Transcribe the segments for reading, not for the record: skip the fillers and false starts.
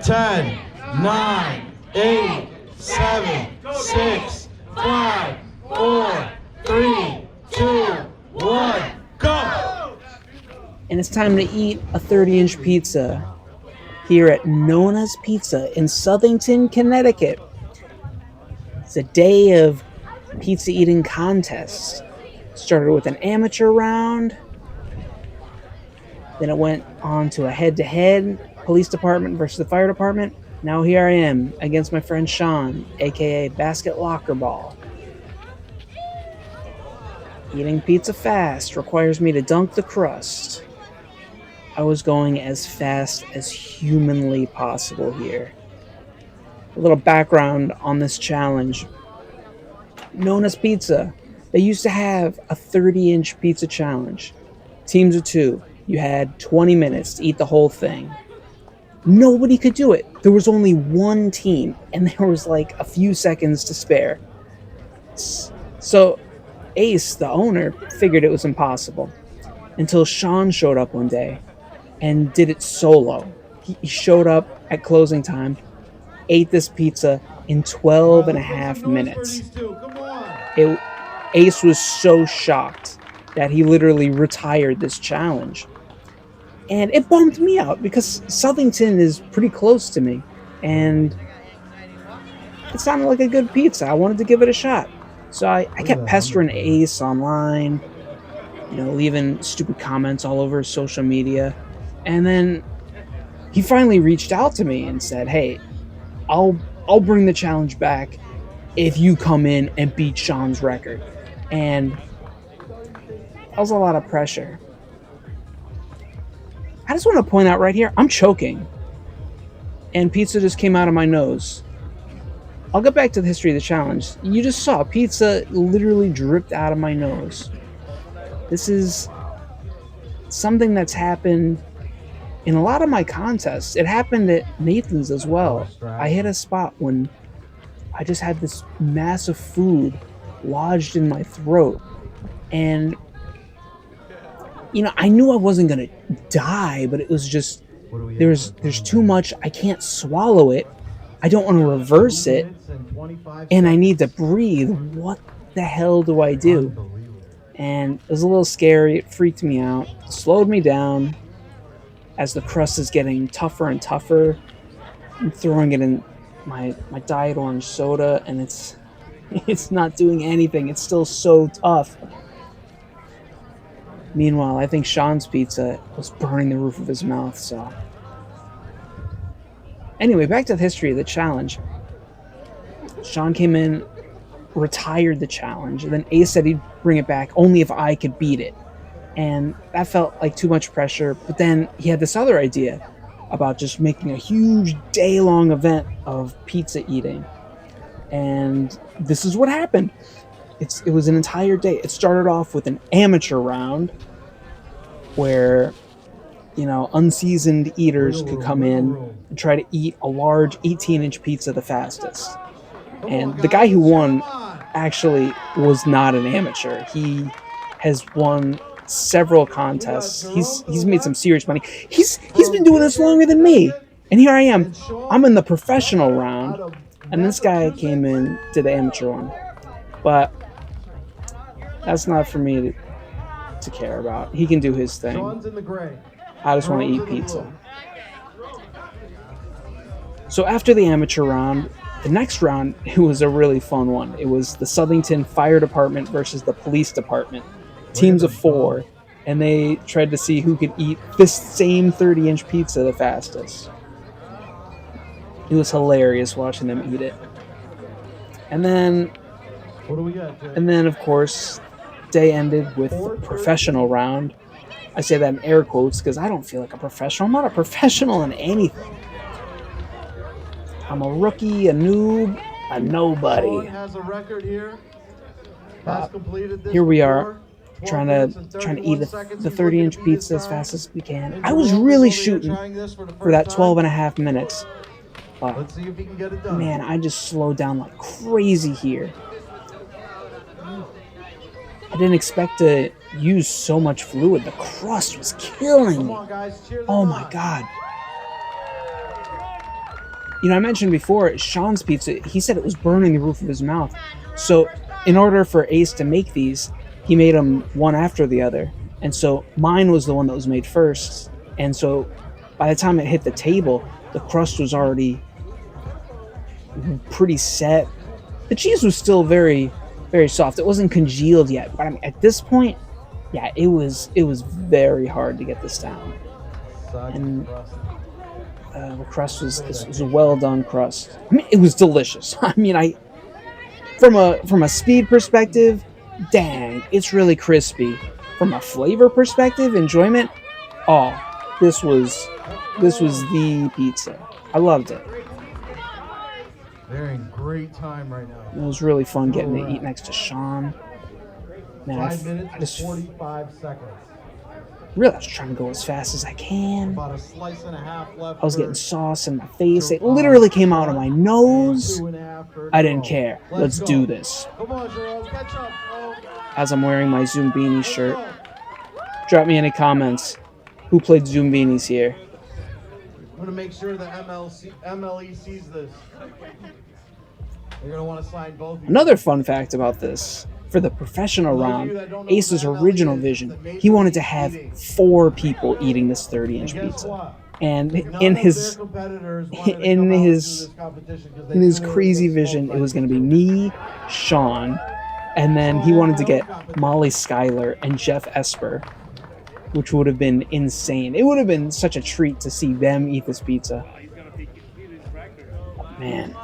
10, 9, 8, 7, 6, 5, 4, 3, 2, 1, go! And it's time to eat a 30-inch pizza here at Nonna's Pizza in Southington, Connecticut. It's a day of pizza eating contests. Started with an amateur round, then it went on to a head-to-head, police department versus the fire department. Now here I am against my friend Shawn, aka Basketlockerball. Eating pizza fast requires me to dunk the crust. I was going as fast as humanly possible here. A little background on this challenge. Nonna's Pizza, they used to have a 30-inch pizza challenge. Teams of 2. You had 20 minutes to eat the whole thing. Nobody could do it. There was only one team, and there was like a few seconds to spare. So Ace, the owner, figured it was impossible. Until Shawn showed up one day and did it solo. He showed up at closing time, ate this pizza in 12 and a half minutes. Ace was so shocked that he literally retired this challenge. And it bummed me out because Southington is pretty close to me. And it sounded like a good pizza. I wanted to give it a shot. So I kept pestering Ace online, leaving stupid comments all over social media. And then he finally reached out to me and said, "Hey, I'll bring the challenge back if you come in and beat Shawn's record." And that was a lot of pressure. I just want to point out right here, I'm choking. And pizza just came out of my nose. I'll get back to the history of the challenge. You just saw pizza literally dripped out of my nose. This is something that's happened in a lot of my contests. It happened at Nathan's as well. I hit a spot when I just had this mass of food lodged in my throat. And, I knew I wasn't going to die, but it was just, there's too much. I can't swallow it. I don't want to reverse it. And I need to breathe. What the hell do I do? And it was a little scary. It freaked me out. It slowed me down. As the crust is getting tougher and tougher, I'm throwing it in my diet orange soda, and it's not doing anything. It's still so tough. Meanwhile, I think Shawn's pizza was burning the roof of his mouth. So anyway, back to the history of the challenge. Shawn came in, retired the challenge, and then Ace said he'd bring it back only if I could beat it. And that felt like too much pressure. But then he had this other idea about just making a huge day-long event of pizza eating. And this is what happened. It was an entire day. It started off with an amateur round where, unseasoned eaters could come in and try to eat a large 18-inch pizza the fastest. And the guy who won actually was not an amateur. He has won several contests. He's made some serious money. He's been doing this longer than me. And here I am. I'm in the professional round, and this guy came in to the amateur one. But that's not for me to care about. He can do his thing. I just want to eat pizza. So after the amateur round, the next round, it was a really fun one. It was the Southington Fire Department versus the Police Department. Teams of 4, and they tried to see who could eat this same 30-inch pizza the fastest. It was hilarious watching them eat it. And then, of course, day ended with the professional round. I say that in air quotes because I don't feel like a professional. I'm not a professional in anything. I'm a rookie, a noob, a nobody. Here we are, trying to eat the 30-inch pizza as fast as we can. I was really shooting for that 12 and a half minutes. But, man, I just slowed down like crazy here. I didn't expect to use so much fluid. The crust was killing me. Oh my God. I mentioned before, Shawn's pizza, he said it was burning the roof of his mouth. So, in order for Ace to make these, he made them one after the other. And so, mine was the one that was made first. And so, by the time it hit the table, the crust was already pretty set. The cheese was still very, very soft. It wasn't congealed yet. But I mean, at this point, yeah, it was very hard to get this down. And the crust was a well done crust. I mean, it was delicious. I mean, from a speed perspective, dang, it's really crispy. From a flavor perspective, enjoyment, oh, this was the pizza. I loved it. They're in great time right now. It was really fun getting to eat next to Shawn. Man, 5 minutes and 45 seconds. Really, I was trying to go as fast as I can. About a slice and a half left. I was getting sauce in my face. It literally came out of my nose. I didn't care. Let's do this. Come on, Jerome, catch up. As I'm wearing my Zoom Beanie shirt. Drop me any comments. Who played Zoom Beanies here? I'm going to make sure the MLE sees this. They're going to want to sign both. Another fun fact about this. For the professional round, Ace's original vision, he wanted to have 4 people eating this 30-inch pizza. And in his crazy vision, it was going to be me, Shawn, and then he wanted to get Molly Schuyler and Jeff Esper, which would have been insane. It would have been such a treat to see them eat this pizza. Man,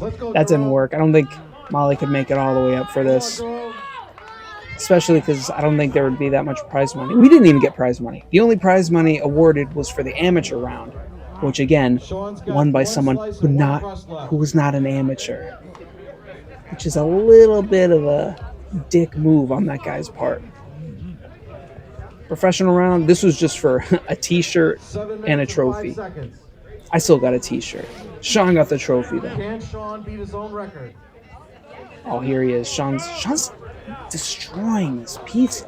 that didn't work. I don't think Molly could make it all the way up for this. Especially because I don't think there would be that much prize money. We didn't even get prize money. The only prize money awarded was for the amateur round, which again, won by someone who was not an amateur. Which is a little bit of a dick move on that guy's part. Professional round, this was just for a t-shirt and a trophy. I still got a t-shirt. Shawn got the trophy though. Can Shawn beat his own record? Oh, here he is. Shawn's destroying this pizza.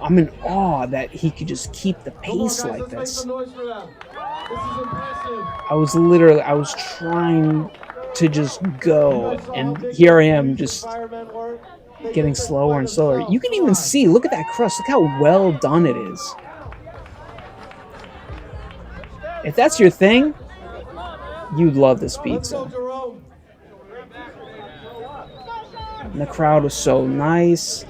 I'm in awe that he could just keep the pace like this. I was trying to just go, and here I am just getting slower and slower. You can even see, look at that crust. Look how well done it is. If that's your thing, you'd love this pizza. And the crowd was so nice.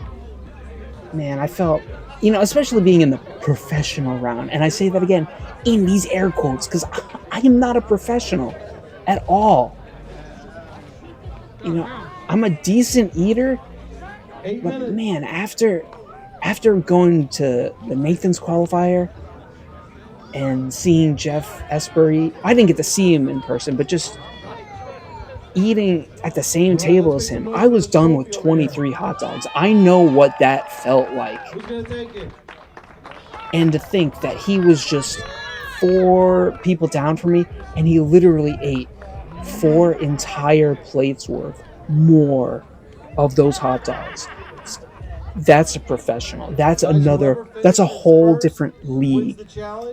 Man, I felt, especially being in the professional round, and I say that again in these air quotes because I am not a professional at all. I'm a decent eater, but man, after going to the Nathan's qualifier and seeing Jeff Esper eat, I didn't get to see him in person, but just eating at the same table as him, I was done with 23 hot dogs. I know what that felt like. And to think that he was just 4 people down from me, and he literally ate 4 entire plates worth more of those hot dogs. That's a professional. That's a whole different league.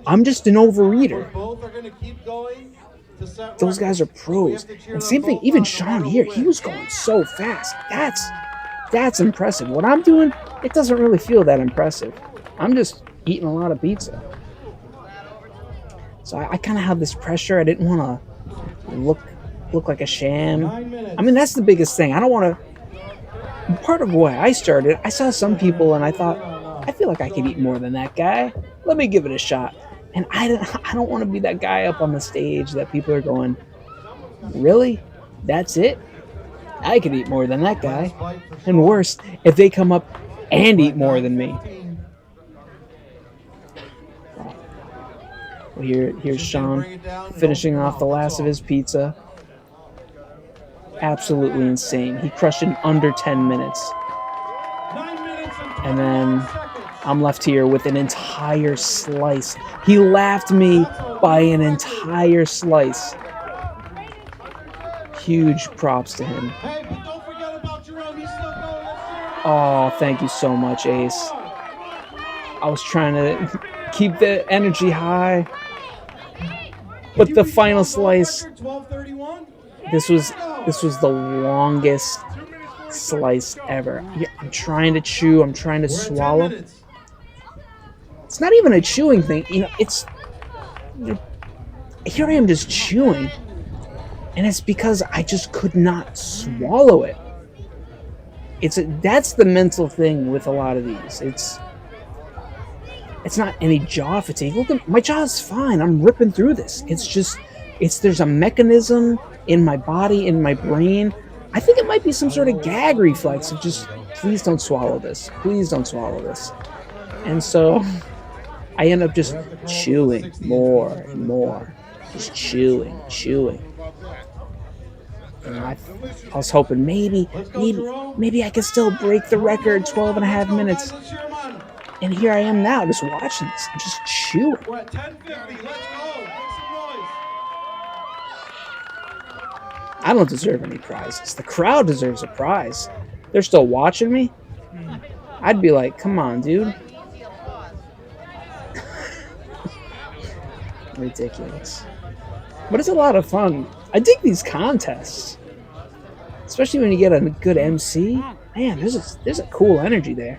I'm just an overeater. Those guys are pros. And same thing, even Shawn here, he was going so fast. That's impressive. What I'm doing, it doesn't really feel that impressive. I'm just eating a lot of pizza. So I kind of have this pressure. I didn't want to look like a sham. I mean, that's the biggest thing. I don't want to. Part of why I started, I saw some people and I thought, I feel like I could eat more than that guy. Let me give it a shot. And I don't want to be that guy up on the stage that people are going, really? That's it? I could eat more than that guy. And worse, if they come up and eat more than me. Well, here's Shawn finishing off the last of his pizza. Absolutely insane. He crushed it in under 10 minutes. And then I'm left here with an entire slice. He laughed me by an entire slice. Huge props to him. Oh, thank you so much, Ace. I was trying to keep the energy high. But the final slice, 12:31. this was the longest slice ever. Yeah, I'm trying to chew, I'm trying to We're at 10 swallow. minutes. It's not even a chewing thing, it's here I am just chewing, and it's because I just could not swallow it. That's the mental thing with a lot of these. It's not any jaw fatigue. Look at my jaw's fine. I'm ripping through this. There's a mechanism in my body, in my brain. I think it might be some sort of gag reflex of just, please don't swallow this. Please don't swallow this. And so I end up just chewing more and more. Just chewing. And I was hoping maybe I could still break the record, 12 and a half minutes. And here I am now, just watching this, and just chewing. We're at 10:50. Let's go. Make some noise. I don't deserve any prizes. The crowd deserves a prize. They're still watching me. I'd be like, come on, dude. Ridiculous. But it's a lot of fun. I dig these contests. Especially when you get a good MC. Man, there's a cool energy there.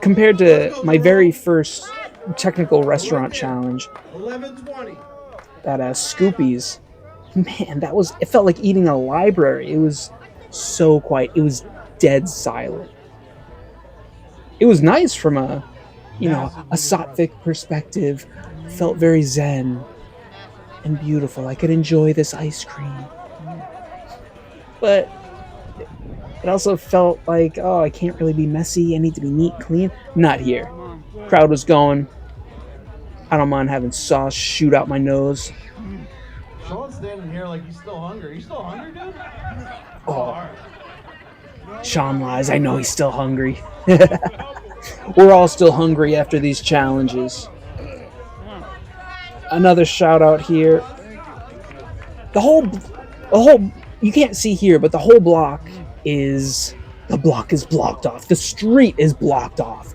Compared to my very first technical restaurant challenge, 11:20. that Scoopies, man, it felt like eating a library. It was so quiet. It was dead silent. It was nice from a sattvic perspective. Felt very zen and beautiful. I could enjoy this ice cream. But it also felt like, oh, I can't really be messy. I need to be neat, clean. Not here. Crowd was going. I don't mind having sauce shoot out my nose. Shawn's standing here like he's still hungry. You still hungry, dude? Oh, Shawn lies. I know he's still hungry. We're all still hungry after these challenges. Another shout out here. The whole, you can't see here, but the whole block is blocked off. The street is blocked off.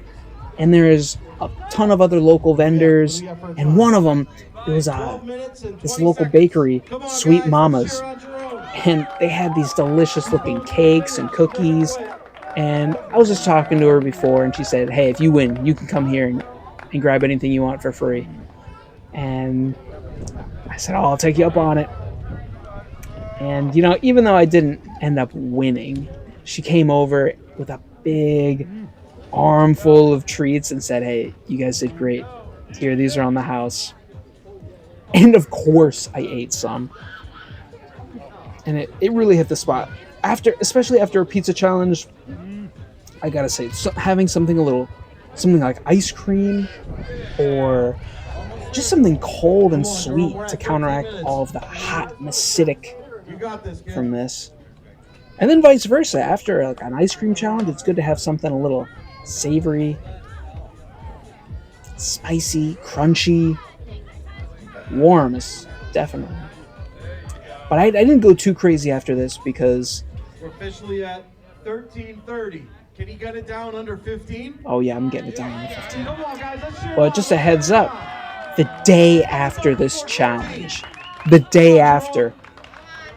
And there's a ton of other local vendors. And one of them, it was this local bakery, Sweet Mama's. And they had these delicious looking cakes and cookies. And I was just talking to her before, and she said, hey, if you win, you can come here and grab anything you want for free. And I said, oh, I'll take you up on it. And, even though I didn't end up winning, she came over with a big armful of treats and said, hey, you guys did great. Here, these are on the house. And of course, I ate some. And it really hit the spot. Especially after a pizza challenge, I gotta say, having something like ice cream or just something cold and sweet to counteract all of the hot and acidic from this. And then vice versa. After an ice cream challenge, it's good to have something a little savory, spicy, crunchy, warm, definitely. But I didn't go too crazy after this because we're officially at 13:30. Can you get it down under 15? Oh yeah, I'm getting it down under 15. Come on, guys, let's cheer But just a heads up, the day after this challenge, the day after,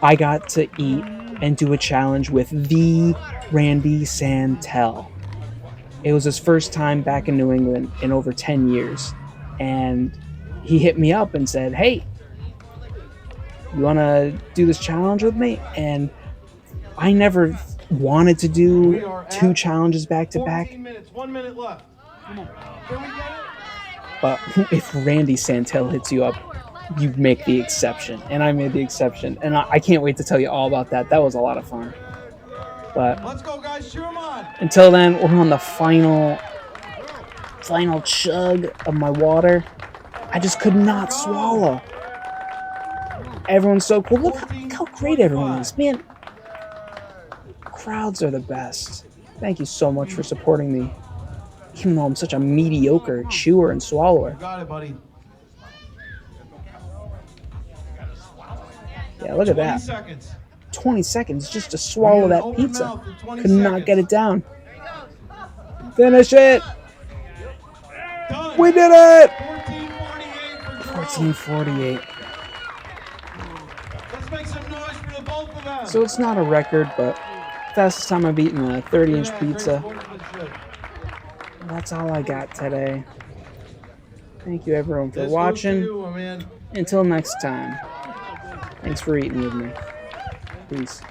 I got to eat and do a challenge with the Randy Santel. It was his first time back in New England in over 10 years. And he hit me up and said, hey, you want to do this challenge with me? And I never wanted to do 2 challenges back to back. 14 minutes, 1 minute left. Come on. Can we get it? But if Randy Santel hits you up, you make the exception. And I made the exception. And I can't wait to tell you all about that. That was a lot of fun. But let's go, guys. Cheer 'em on. Until then, we're on the final chug of my water. I just could not swallow. Everyone's so cool. Look how great everyone is. Man, crowds are the best. Thank you so much for supporting me. Even though I'm such a mediocre chewer and swallower. You got it, buddy. Yeah, look at 20 that. seconds. 20 seconds just to swallow that pizza. Could not get it down. Finish it. Done. We did it. 14:48 for 13:48. Let's make some noise for the both of them. So it's not a record, but fastest time I've eaten a 30-inch pizza. That's all I got today. Thank you everyone for watching. Until next time. Thanks for eating with me. Peace.